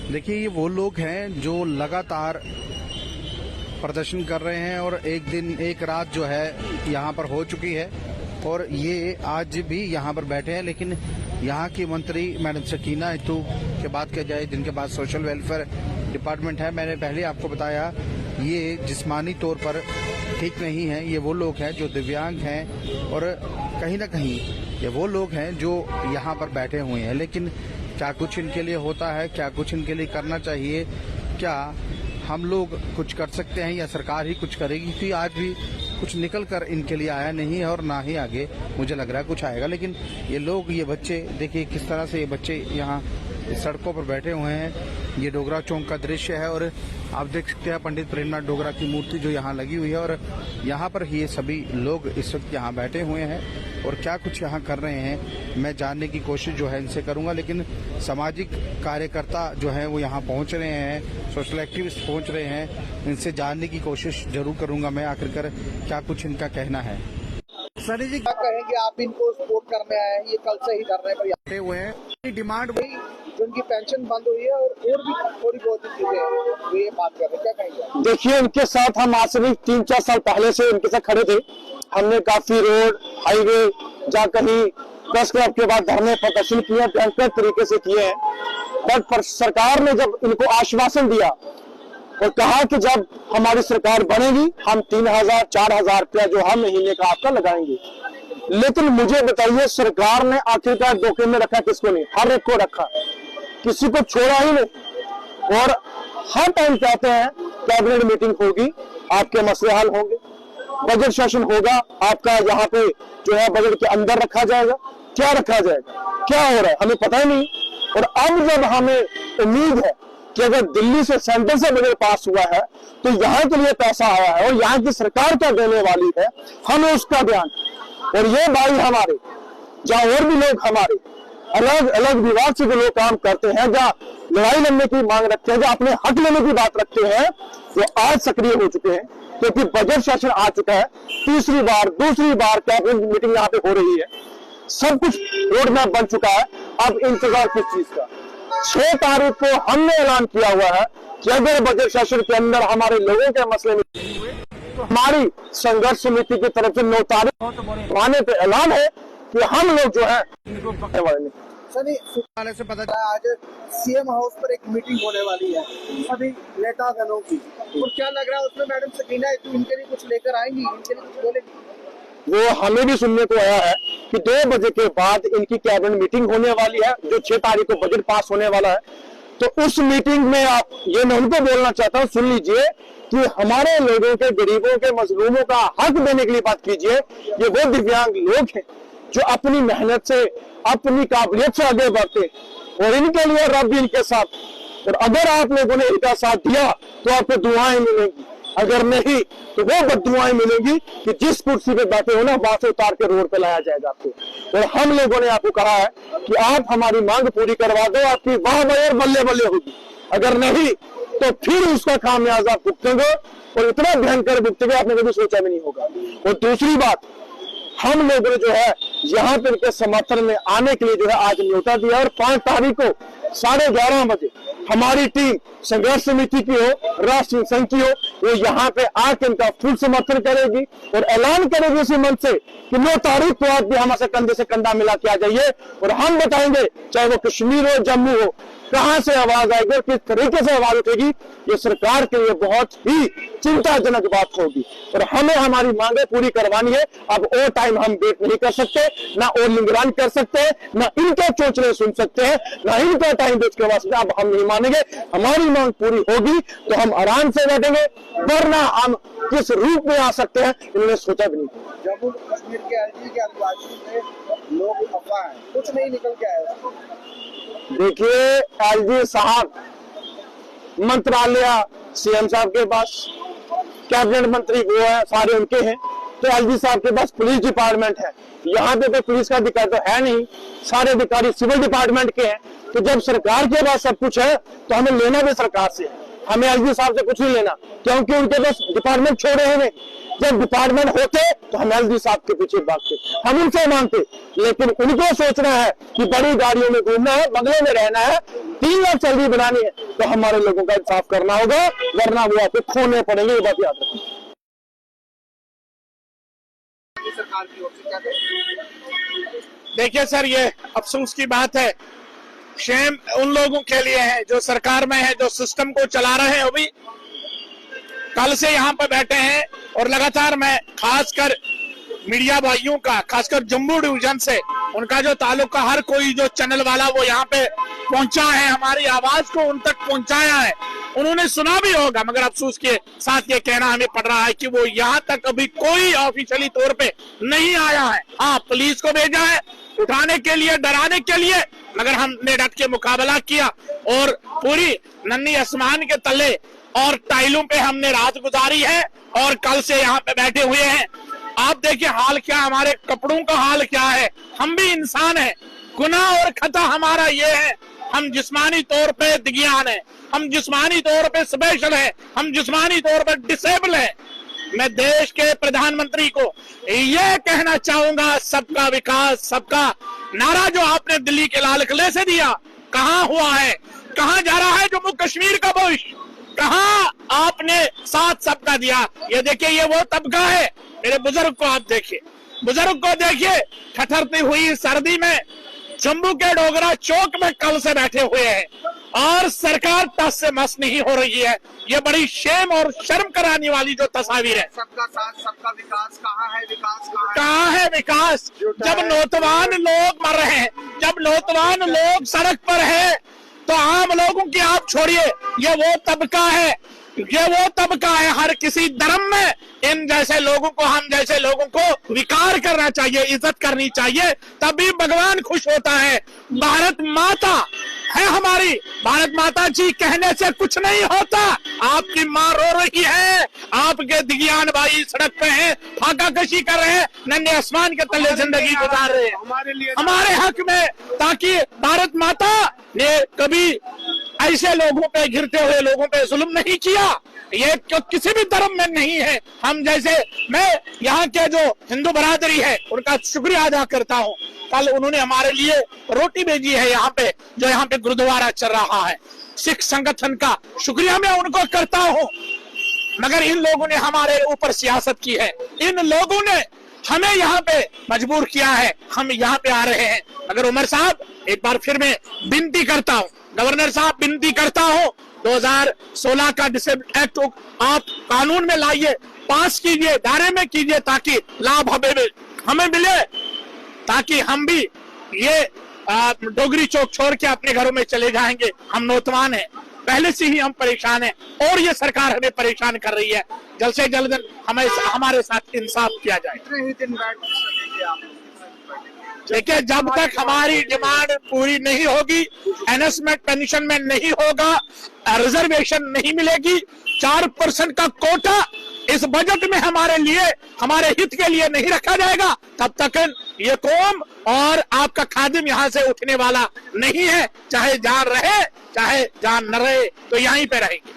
देखिए, ये वो लोग हैं जो लगातार प्रदर्शन कर रहे हैं और एक दिन एक रात जो है यहाँ पर हो चुकी है और ये आज भी यहाँ पर बैठे हैं। लेकिन यहाँ की मंत्री मैडम सकीना इत्तू की बात की जाए, जिनके पास सोशल वेलफेयर डिपार्टमेंट है, मैंने पहले आपको बताया ये जिस्मानी तौर पर ठीक नहीं है। ये वो लोग हैं जो दिव्यांग हैं और कहीं ना कहीं ये वो लोग हैं जो यहाँ पर बैठे हुए हैं। लेकिन क्या कुछ इनके लिए होता है, क्या कुछ इनके लिए करना चाहिए, क्या हम लोग कुछ कर सकते हैं या सरकार ही कुछ करेगी? क्योंकि आज भी कुछ निकल कर इनके लिए आया नहीं है और ना ही आगे मुझे लग रहा है कुछ आएगा। लेकिन ये लोग, ये बच्चे, देखिए किस तरह से ये बच्चे यहाँ सड़कों पर बैठे हुए हैं। ये डोगरा चौक का दृश्य है और आप देख सकते हैं पंडित प्रेमनाथ डोगरा की मूर्ति जो यहाँ लगी हुई है और यहाँ पर ये सभी लोग इस वक्त यहाँ बैठे हुए हैं और क्या कुछ यहाँ कर रहे हैं मैं जानने की कोशिश जो है इनसे करूँगा। लेकिन सामाजिक कार्यकर्ता जो है वो यहाँ पहुँच रहे हैं, सोशल एक्टिविस्ट पहुँच रहे हैं, इनसे जानने की कोशिश जरूर करूँगा मैं आखिरकार क्या कुछ इनका कहना है। सनी जी क्या कहेंगे? आप इनको सपोर्ट करने आए हैं, ये कल से ही धरने पर बैठे हुए हैं, डिमांड वही जो उनकी पेंशन बंद हुई है और भी थोड़ी बहुत चीजें हैं, ये बात कर रहे हैं, क्या कहेंगे? देखिए, इनके साथ हम आज से 3-4 साल पहले से इनके साथ खड़े थे। हमने काफी रोड, हाईवे, जहाँ कहीं प्रेस क्लब के बाद धरने प्रदर्शन किए, भयंकर तरीके से किए हैं। बट सरकार ने जब इनको आश्वासन दिया और कहा कि जब हमारी सरकार बनेगी हम 3,000-4,000 रुपया जो हम महीने का आपका लगाएंगे। लेकिन मुझे बताइए, सरकार ने आखिरकार धोखे में रखा किसको? नहीं, हर एक को रखा, किसी को छोड़ा ही नहीं। और हर टाइम कहते हैं कैबिनेट मीटिंग होगी, आपके मसले हल होंगे, बजट सेशन होगा, आपका यहाँ पे जो है बजट के अंदर रखा जाएगा। क्या रखा जाएगा, क्या हो रहा है, हमें पता ही नहीं। और अब जब हमें उम्मीद है कि अगर दिल्ली से, सेंटर से बजट पास हुआ है तो यहाँ के लिए पैसा आया है और यहाँ की सरकार क्या देने वाली है, हमें उसका ध्यान। और ये भाई हमारे, जहाँ और भी लोग हमारे अलग अलग विभाग से जो लोग काम करते हैं, जहाँ लड़ाई लड़ने की मांग रखते हैं, जहाँ अपने हक लेने की बात रखते हैं, वो आज सक्रिय हो चुके हैं क्योंकि बजट सेशन आ चुका है। दूसरी बार कैबिनेट मीटिंग यहाँ पे हो रही है, सब कुछ रोड मैप बन चुका है। अब इंतजार किस चीज का? 6 तारीख को हमने ऐलान किया हुआ है कि अगर बजट सेशन के अंदर हमारे लोगों के मसले में तो हमारी संघर्ष समिति की तरफ से 9 तारीख माने पे ऐलान है कि हम लोग जो है इनको पकड़ने वाले नहीं। सनी से पता चला आज सीएम हाउस पर एक मीटिंग होने वाली है सभी नेता गणों की, और क्या लग रहा है उसमें मैडम सकीना इनके लिए कुछ लेकर आएंगी, इनके लिए कुछ बोलेगी? वो हमें भी सुनने को आया है कि 2 बजे के बाद इनकी कैबिनेट मीटिंग होने वाली है, जो 6 तारीख को बजट पास होने वाला है। तो उस मीटिंग में आप, ये मैं उनको बोलना चाहता हूँ, सुन लीजिए कि हमारे लोगों के, गरीबों के, मजलूमों का हक देने के लिए बात कीजिए। ये वो दिव्यांग लोग हैं जो अपनी मेहनत से, अपनी काबिलियत से आगे बढ़ते और इनके लिए रब भी इनके साथ। और अगर आप लोगों ने इनका साथ दिया तो आपको दुआएं मिलेंगी, अगर नहीं तो वो बददुआएं मिलेंगी कि जिस कुर्सी पे बैठे हो ना, वहां से उतार के रोड पे लाया जाएगा आपको। और हम लोगों ने आपको कहा है कि आप हमारी मांग पूरी करवा दो, आपकी वाह वाह बल्ले बल्ले होगी। अगर नहीं तो फिर उसका खामियाजा भुगतेंगे और इतना भयंकर भुगतेंगे आपने कभी सोचा भी नहीं होगा। और दूसरी बात, हम लोगों ने जो है यहाँ पे इनके समर्थन में आने के लिए जो है आज न्योता दिया और 5 तारीख को 11:30 बजे हमारी टीम संघर्ष समिति की हो, राष्ट्रीय संघ की हो, वो यहाँ पे आके इनका फुल समर्थन करेगी और ऐलान करेगी इसी मन से कि 9 तारीख को आप भी हमारे कंधे से कंधा मिला के आ जाइए और हम बताएंगे, चाहे वो कश्मीर हो, जम्मू हो, कहां से आवाज आएगी और किस तरीके से आवाज उठेगी। ये सरकार के लिए बहुत ही चिंताजनक बात होगी और हमें हमारी मांगे पूरी करवानी है। अब और टाइम हम वेट नहीं कर सकते, ना और निगरानी कर सकते हैं, ना इनके चोचले सुन सकते हैं, ना इनका टाइम वेस्ट करवा सकते। अब हम नहीं मानेंगे, हमारी मांग पूरी होगी तो हम आराम से बैठेंगे, वरना हम किस रूप में आ सकते हैं इन्होंने सोचा भी नहीं। जम्मू कश्मीर के एलजी के आदिवासी में लोग अफवाह है, कुछ नहीं निकल के आया। देखिए, एलजी साहब मंत्रालय सीएम साहब के पास, कैबिनेट मंत्री वो है, सारे उनके हैं। तो एलजी साहब के पास पुलिस डिपार्टमेंट है, यहाँ पे तो पुलिस का अधिकारी तो है नहीं, सारे अधिकारी सिविल डिपार्टमेंट के हैं। तो जब सरकार के पास सब कुछ है तो हमें लेना भी सरकार से है। हमें एसडी साहब से कुछ नहीं लेना, क्योंकि उनके पास डिपार्टमेंट छोड़े हुए नहीं। जब डिपार्टमेंट होते तो हम एसडी साहब के पीछे भागते, हम उनसे मांगते। लेकिन उनको सोचना है कि बड़ी गाड़ियों में घूमना है, बंगले में रहना है, 3 लाख सैलरी बनानी है, तो हमारे लोगों का इंसाफ करना होगा, वरना वो आपको खोने पड़ेंगे। ये बात याद रखें। सरकार की ओर से क्या कहेंगे? देखिए सर, ये अफसोस की बात है, शेम उन लोगों के लिए है जो सरकार में है, जो सिस्टम को चला रहे हैं। अभी कल से यहाँ पर बैठे हैं और लगातार मैं खासकर मीडिया भाइयों का, खासकर जम्मू डिवीजन से उनका जो ताल्लुक, हर कोई जो चैनल वाला वो यहाँ पे पहुंचा है, हमारी आवाज को उन तक पहुंचाया है। उन्होंने सुना भी होगा, मगर अफसोस के साथ ये कहना हमें पड़ रहा है कि वो यहाँ तक अभी कोई ऑफिशियली तौर पे नहीं आया है। हाँ, पुलिस को भेजा है उठाने के लिए, डराने के लिए, मगर हमने डट के मुकाबला किया और पूरी नन्ही आसमान के तले और टाइलों पे हमने रात गुजारी है और कल से यहाँ पे बैठे हुए हैं। आप देखिए हाल क्या, हमारे कपड़ों का हाल क्या है। हम भी इंसान हैं, गुनाह और खता हमारा ये है, हम जिस्मानी तौर पे दिग्यान है, हम जिस्मानी तौर पे स्पेशल है, हम जिस्मानी तौर पे डिसेबल है। मैं देश के प्रधानमंत्री को ये कहना चाहूंगा, सबका विकास सबका नारा जो आपने दिल्ली के लाल किले से दिया, कहाँ हुआ है, कहाँ जा रहा है जम्मू कश्मीर का भविष्य, कहाँ आपने साथ सबका दिया। ये देखिए, ये वो तबका है। मेरे बुजुर्ग को आप देखिए, बुजुर्ग को देखिए, ठठरती हुई सर्दी में जम्मू के डोगरा चौक में कल से बैठे हुए हैं और सरकार टस से मस नहीं हो रही है। ये बड़ी शेम और शर्म कराने वाली जो तस्वीर है। सबका साथ सबका विकास कहाँ है? विकास कहाँ है विकास? जब नौजवान लोग मर रहे हैं, जब नौजवान लोग सड़क पर है, तो आम लोगों की आप छोड़िए, ये वो तबका है, ये वो तबका है। हर किसी धर्म में इन जैसे लोगों को, हम जैसे लोगों को विकार करना चाहिए, इज्जत करनी चाहिए, तभी भगवान खुश होता है। भारत माता है हमारी, भारत माता जी कहने से कुछ नहीं होता। आपकी माँ रो रही है, आपके दिग्यान भाई सड़क पे हैं, फाका कशी कर रहे हैं, नन्हे आसमान के तले जिंदगी गुजार रहे हैं हमारे लिए, हमारे हक में, ताकि भारत माता ने कभी ऐसे लोगों पे, घिरते हुए लोगों पे जुल्म नहीं किया। ये किसी भी धर्म में नहीं है। हम जैसे, मैं यहाँ के जो हिंदू बरादरी है उनका शुक्रिया अदा करता हूँ। कल उन्होंने हमारे लिए रोटी भेजी है यहाँ पे, जो यहाँ पे गुरुद्वारा चल रहा है, सिख संगठन का शुक्रिया मैं उनको करता हूँ। मगर इन लोगों ने हमारे ऊपर सियासत की है, इन लोगों ने हमें यहाँ पे मजबूर किया है, हम यहाँ पे आ रहे हैं। मगर उमर साहब, एक बार फिर मैं विनती करता हूँ, गवर्नर साहब विनती करता हूँ, 2016 का डिसेबल एक्ट आप कानून में लाइए, पास कीजिए, दायरे में कीजिए, ताकि लाभ हमें मिले, ताकि हम भी ये डोगरी चौक छोड़ के अपने घरों में चले जाएंगे। हम नौजवान हैं, पहले से ही हम परेशान हैं और ये सरकार हमें परेशान कर रही है। जल्द से जल्द हमारे साथ इंसाफ किया जाए। कितने ही दिन बैठ सकेंगे आप? देखिए, जब तक हमारी डिमांड पूरी नहीं होगी, एनएसमेंट पेंशन में नहीं होगा, रिजर्वेशन नहीं मिलेगी, 4% का कोटा इस बजट में हमारे लिए, हमारे हित के लिए नहीं रखा जाएगा, तब तक ये कौम और आपका खादिम यहाँ से उठने वाला नहीं है। चाहे जान रहे, चाहे जान न रहे, तो यहीं पे रहेंगे।